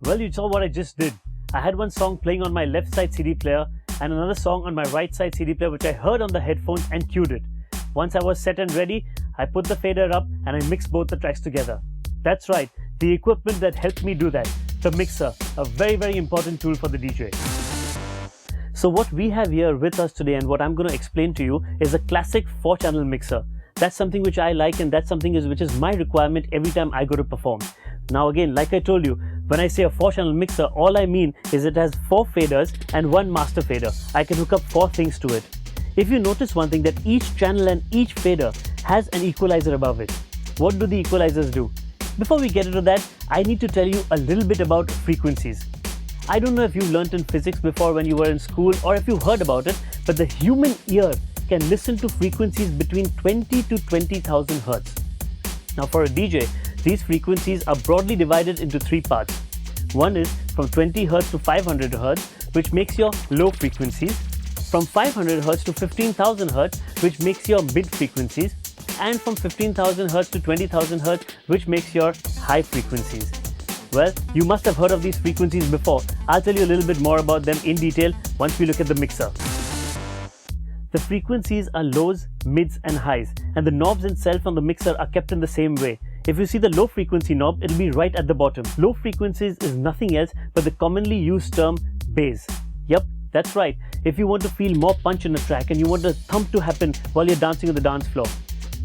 Well, you saw what I just did. I had one song playing on my left side CD player and another song on my right side CD player which I heard on the headphones and cued it. Once I was set and ready, I put the fader up and I mixed both the tracks together. That's right, the equipment that helped me do that, the mixer, a very important tool for the DJ. So what we have here with us today and what I'm going to explain to you is a classic 4-channel mixer. That's something which I like and that's something which is my requirement every time I go to perform. Now again, like I told you, when I say a 4-channel mixer, all I mean is it has 4 faders and 1 master fader. I can hook up 4 things to it. If you notice one thing, that each channel and each fader has an equalizer above it. What do the equalizers do? Before we get into that, I need to tell you a little bit about frequencies. I don't know if you learnt in physics before when you were in school or if you heard about it, but the human ear can listen to frequencies between 20 to 20,000 Hertz. Now for a DJ, these frequencies are broadly divided into 3 parts. One is from 20 Hz to 500 Hz, which makes your low frequencies, from 500 Hz to 15,000 Hz, which makes your mid frequencies, and from 15,000 Hz to 20,000 Hz, which makes your high frequencies. Well, you must have heard of these frequencies before. I'll tell you a little bit more about them in detail once we look at the mixer. The frequencies are lows, mids and highs, and the knobs itself on the mixer are kept in the same way. If you see the low frequency knob, it'll be right at the bottom. Low frequencies is nothing else but the commonly used term bass. Yep, that's right. If you want to feel more punch in a track and you want a thump to happen while you're dancing on the dance floor,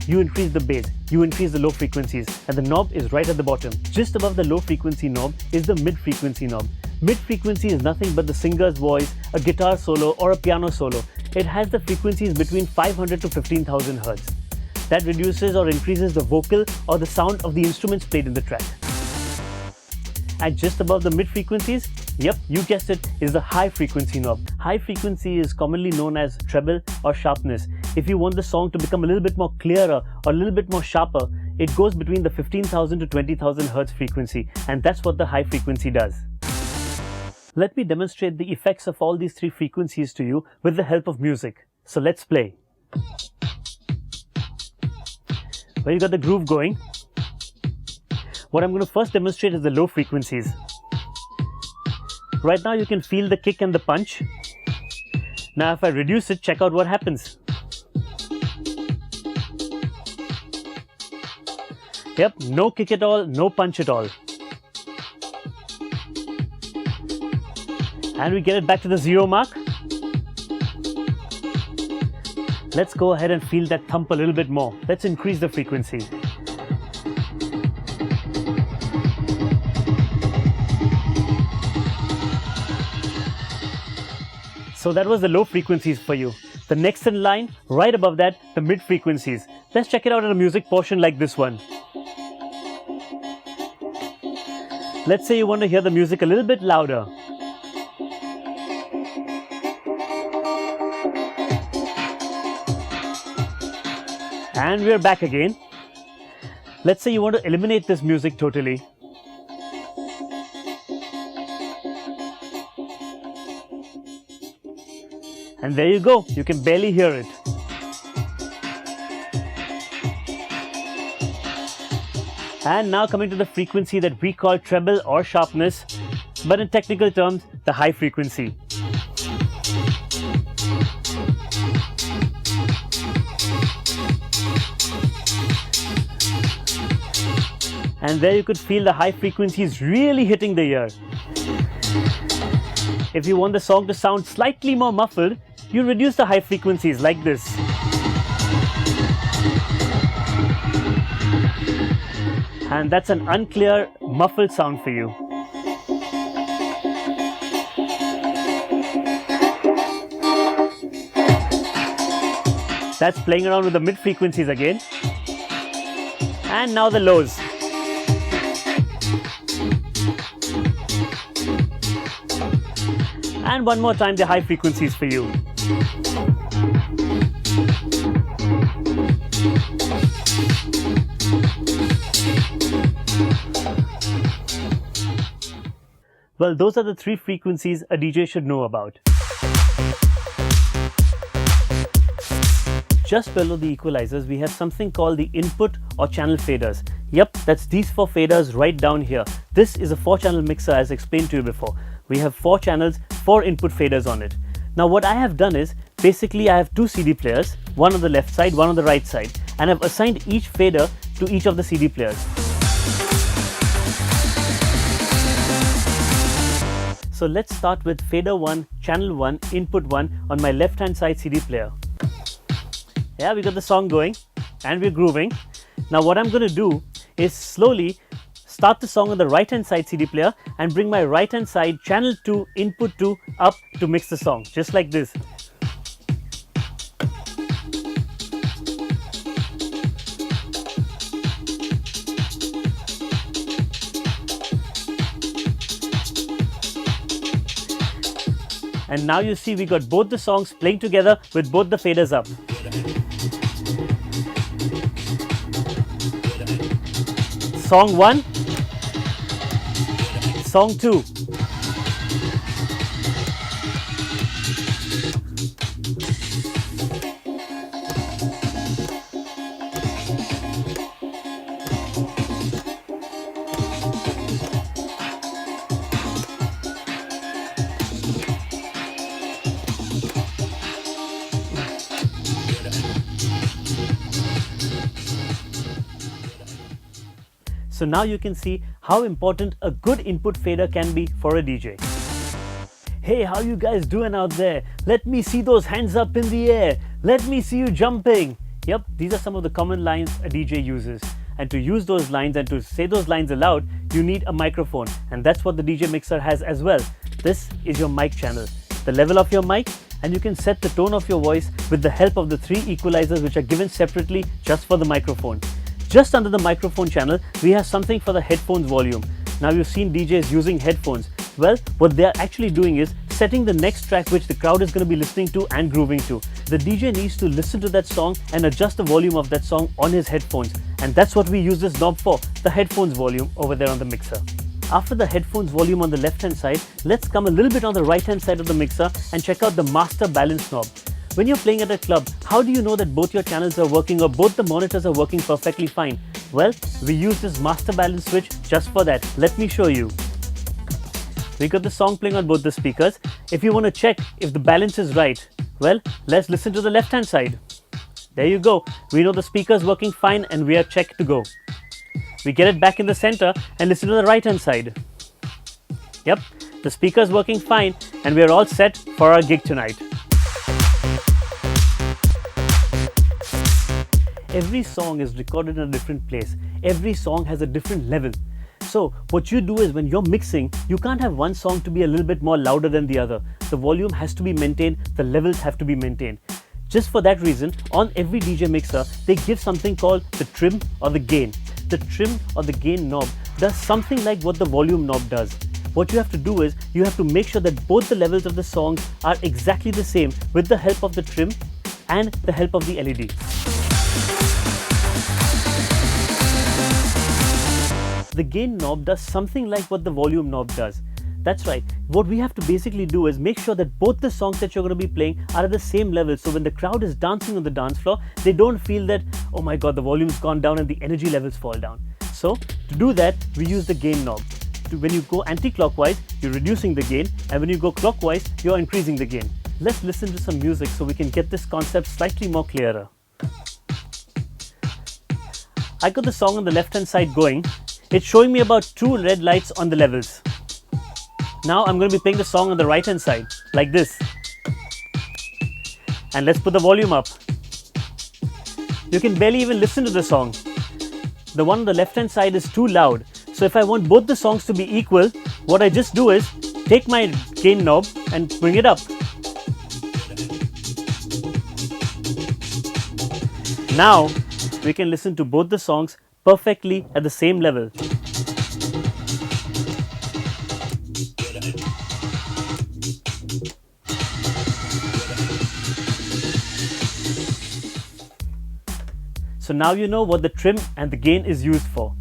you increase the bass, you increase the low frequencies, and the knob is right at the bottom. Just above the low frequency knob is the mid frequency knob. Mid frequency is nothing but the singer's voice, a guitar solo or a piano solo. It has the frequencies between 500 to 15,000 Hz. That reduces or increases the vocal or the sound of the instruments played in the track. And just above the mid frequencies, yep, you guessed it, is the high frequency knob. High frequency is commonly known as treble or sharpness. If you want the song to become a little bit more clearer or a little bit more sharper, it goes between the 15,000 to 20,000 Hz frequency, and that's what the high frequency does. Let me demonstrate the effects of all these 3 frequencies to you with the help of music. So let's play. Well, you got the groove going. What I'm going to first demonstrate is the low frequencies. Right now you can feel the kick and the punch. Now if I reduce it, check out what happens. Yep, no kick at all, no punch at all. And we get it back to the 0 mark. Let's go ahead and feel that thump a little bit more. Let's increase the frequency. So that was the low frequencies for you. The next in line, right above that, the mid frequencies. Let's check it out in a music portion like this one. Let's say you want to hear the music a little bit louder. And we're back again. Let's say you want to eliminate this music totally. And there you go, you can barely hear it. And now coming to the frequency that we call treble or sharpness, but in technical terms, the high frequency. And there you could feel the high frequencies really hitting the ear. If you want the song to sound slightly more muffled, you reduce the high frequencies like this. And that's an unclear, muffled sound for you. That's playing around with the mid frequencies again. And now the lows. And one more time the high frequencies for you. Well, those are the 3 frequencies a DJ should know about. Just below the equalizers, we have something called the input or channel faders. Yep, that's these 4 faders right down here. This is a 4-channel mixer as explained to you before. We have 4 channels, 4 input faders on it. Now what I have done is, basically I have 2 CD players, one on the left side, one on the right side, and I've assigned each fader to each of the CD players. So let's start with fader 1, channel 1, input 1 on my left hand side CD player. Yeah, we got the song going and we're grooving. Now what I'm going to do is slowly start the song on the right hand side CD player and bring my right hand side channel 2, input 2 up to mix the song, just like this. And now you see we got both the songs playing together with both the faders up. Song 1, Song 2. So now you can see how important a good input fader can be for a DJ. Hey, how you guys doing out there? Let me see those hands up in the air. Let me see you jumping. Yep, these are some of the common lines a DJ uses. And to use those lines and to say those lines aloud, you need a microphone. And that's what the DJ mixer has as well. This is your mic channel, the level of your mic, and you can set the tone of your voice with the help of the 3 equalizers which are given separately just for the microphone. Just under the microphone channel, we have something for the headphones volume. Now you've seen DJs using headphones. Well, what they're actually doing is setting the next track which the crowd is going to be listening to and grooving to. The DJ needs to listen to that song and adjust the volume of that song on his headphones. And that's what we use this knob for, the headphones volume over there on the mixer. After the headphones volume on the left hand side, let's come a little bit on the right hand side of the mixer and check out the master balance knob. When you're playing at a club, how do you know that both your channels are working or both the monitors are working perfectly fine? Well, we use this master balance switch just for that. Let me show you. We got the song playing on both the speakers. If you want to check if the balance is right, well, let's listen to the left hand side. There you go. We know the speaker's working fine and we are checked to go. We get it back in the center and listen to the right hand side. Yep, the speaker's working fine and we are all set for our gig tonight. Every song is recorded in a different place. Every song has a different level. So what you do is when you're mixing, you can't have one song to be a little bit more louder than the other. The volume has to be maintained, the levels have to be maintained. Just for that reason, on every DJ mixer, they give something called the trim or the gain. The trim or the gain knob does something like what the volume knob does. What you have to do is, you have to make sure that both the levels of the songs are exactly the same with the help of the trim and the help of the LED. The gain knob does something like what the volume knob does. That's right. What we have to basically do is make sure that both the songs that you're going to be playing are at the same level. So when the crowd is dancing on the dance floor, they don't feel that, oh my god, the volume's gone down and the energy levels fall down. So to do that, we use the gain knob. When you go anti-clockwise, you're reducing the gain, and when you go clockwise, you're increasing the gain. Let's listen to some music so we can get this concept slightly more clearer. I got the song on the left hand side going. It's showing me about 2 red lights on the levels. Now I'm going to be playing the song on the right hand side, like this. And let's put the volume up. You can barely even listen to the song. The one on the left hand side is too loud. So if I want both the songs to be equal, what I just do is take my gain knob and bring it up. Now we can listen to both the songs perfectly at the same level. So now you know what the trim and the gain is used for.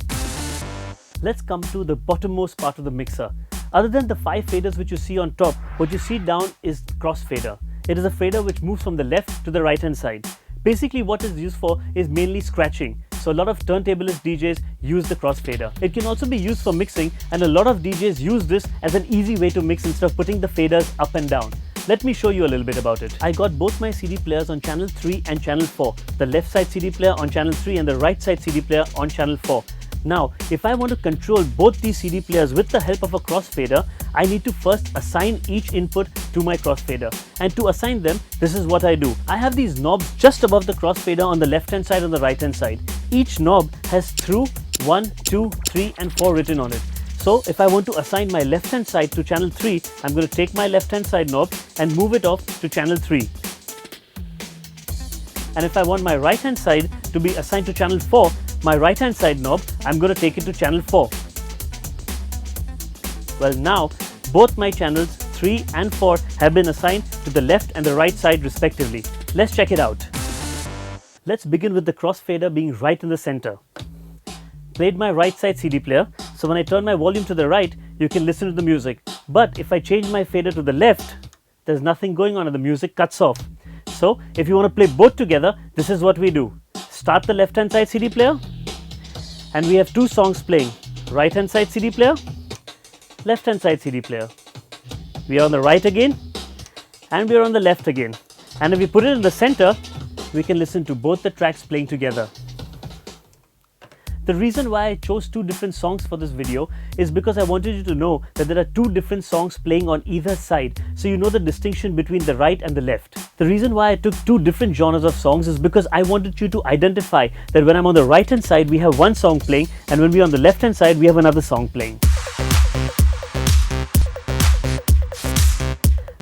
Let's come to the bottommost part of the mixer. Other than the 5 faders which you see on top, what you see down is crossfader. It is a fader which moves from the left to the right hand side. Basically what it's used for is mainly scratching. So a lot of turntablist DJs use the crossfader. It can also be used for mixing, and a lot of DJs use this as an easy way to mix instead of putting the faders up and down. Let me show you a little bit about it. I got both my CD players on channel 3 and channel 4. The left side CD player on channel 3 and the right side CD player on channel 4. Now, if I want to control both these CD players with the help of a crossfader, I need to first assign each input to my crossfader. And to assign them, this is what I do. I have these knobs just above the crossfader on the left hand side and the right hand side. Each knob has through 1, 2, 3 and 4 written on it. So if I want to assign my left hand side to channel 3, I'm going to take my left hand side knob and move it off to channel 3. And if I want my right hand side to be assigned to channel 4, my right hand side knob, I'm going to take it to channel 4. Well, now both my channels 3 and 4 have been assigned to the left and the right side respectively. Let's check it out. Let's begin with the crossfader being right in the center. Played my right side CD player, so when I turn my volume to the right, you can listen to the music. But if I change my fader to the left, there's nothing going on and the music cuts off. So if you want to play both together, this is what we do. Start the left hand side CD player, and we have two songs playing. Right hand side CD player, left hand side CD player. We are on the right again, and we are on the left again. And if we put it in the center, we can listen to both the tracks playing together. The reason why I chose two different songs for this video is because I wanted you to know that there are two different songs playing on either side, so you know the distinction between the right and the left. The reason why I took two different genres of songs is because I wanted you to identify that when I'm on the right hand side we have one song playing, and when we're on the left hand side we have another song playing.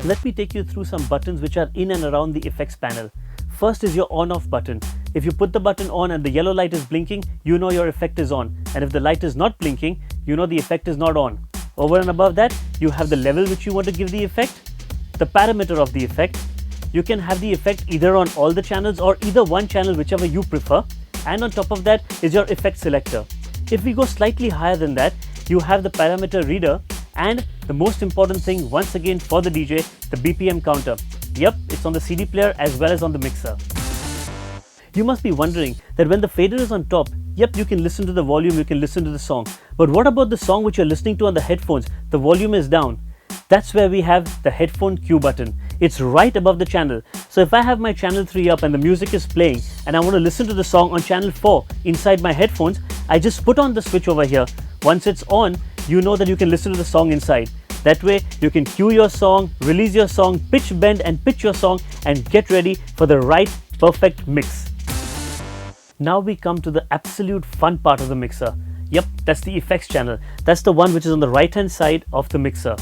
Let me take you through some buttons which are in and around the effects panel. First is your on-off button. If you put the button on and the yellow light is blinking, you know your effect is on. And if the light is not blinking, you know the effect is not on. Over and above that, you have the level which you want to give the effect, the parameter of the effect. You can have the effect either on all the channels or either one channel, whichever you prefer. And on top of that is your effect selector. If we go slightly higher than that, you have the parameter reader, and the most important thing once again for the DJ, the BPM counter. Yep, it's on the CD player as well as on the mixer. You must be wondering that when the fader is on top, yep, you can listen to the volume, you can listen to the song. But what about the song which you're listening to on the headphones? The volume is down. That's where we have the headphone cue button. It's right above the channel. So if I have my channel 3 up and the music is playing and I want to listen to the song on channel 4 inside my headphones, I just put on the switch over here. Once it's on, you know that you can listen to the song inside. That way you can cue your song, release your song, pitch bend and pitch your song and get ready for the right perfect mix. Now we come to the absolute fun part of the mixer. Yep, that's the effects channel. That's the one which is on the right hand side of the mixer.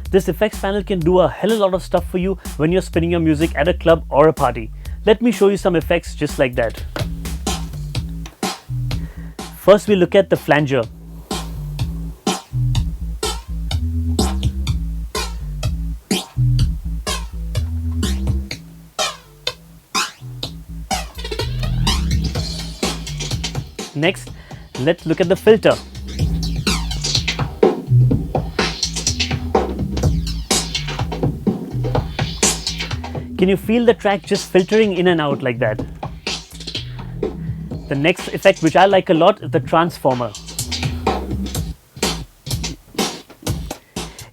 This effects panel can do a hell of a lot of stuff for you when you're spinning your music at a club or a party. Let me show you some effects just like that. First we look at the flanger. Next, let's look at the filter. Can you feel the track just filtering in and out like that? The next effect which I like a lot is the transformer.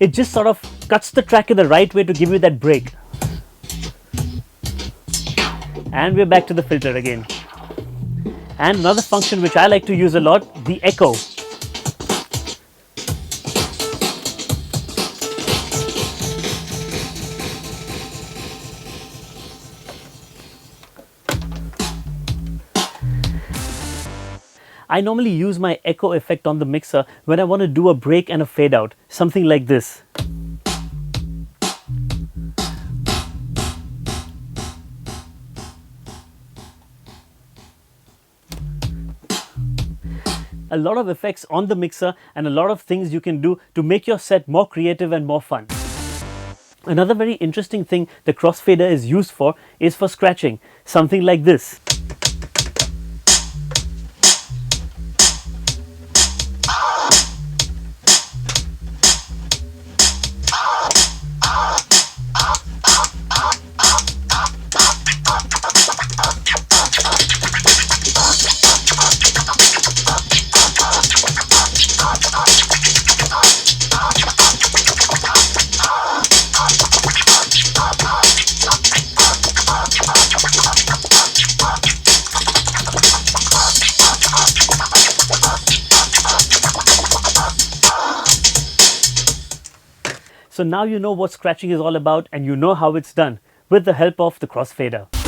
It just sort of cuts the track in the right way to give you that break. And we're back to the filter again. And another function which I like to use a lot, the echo. I normally use my echo effect on the mixer when I want to do a break and a fade out, something like this. A lot of effects on the mixer and a lot of things you can do to make your set more creative and more fun. Another very interesting thing the crossfader is used for is for scratching, something like this. So now you know what scratching is all about and you know how it's done with the help of the Crossfader.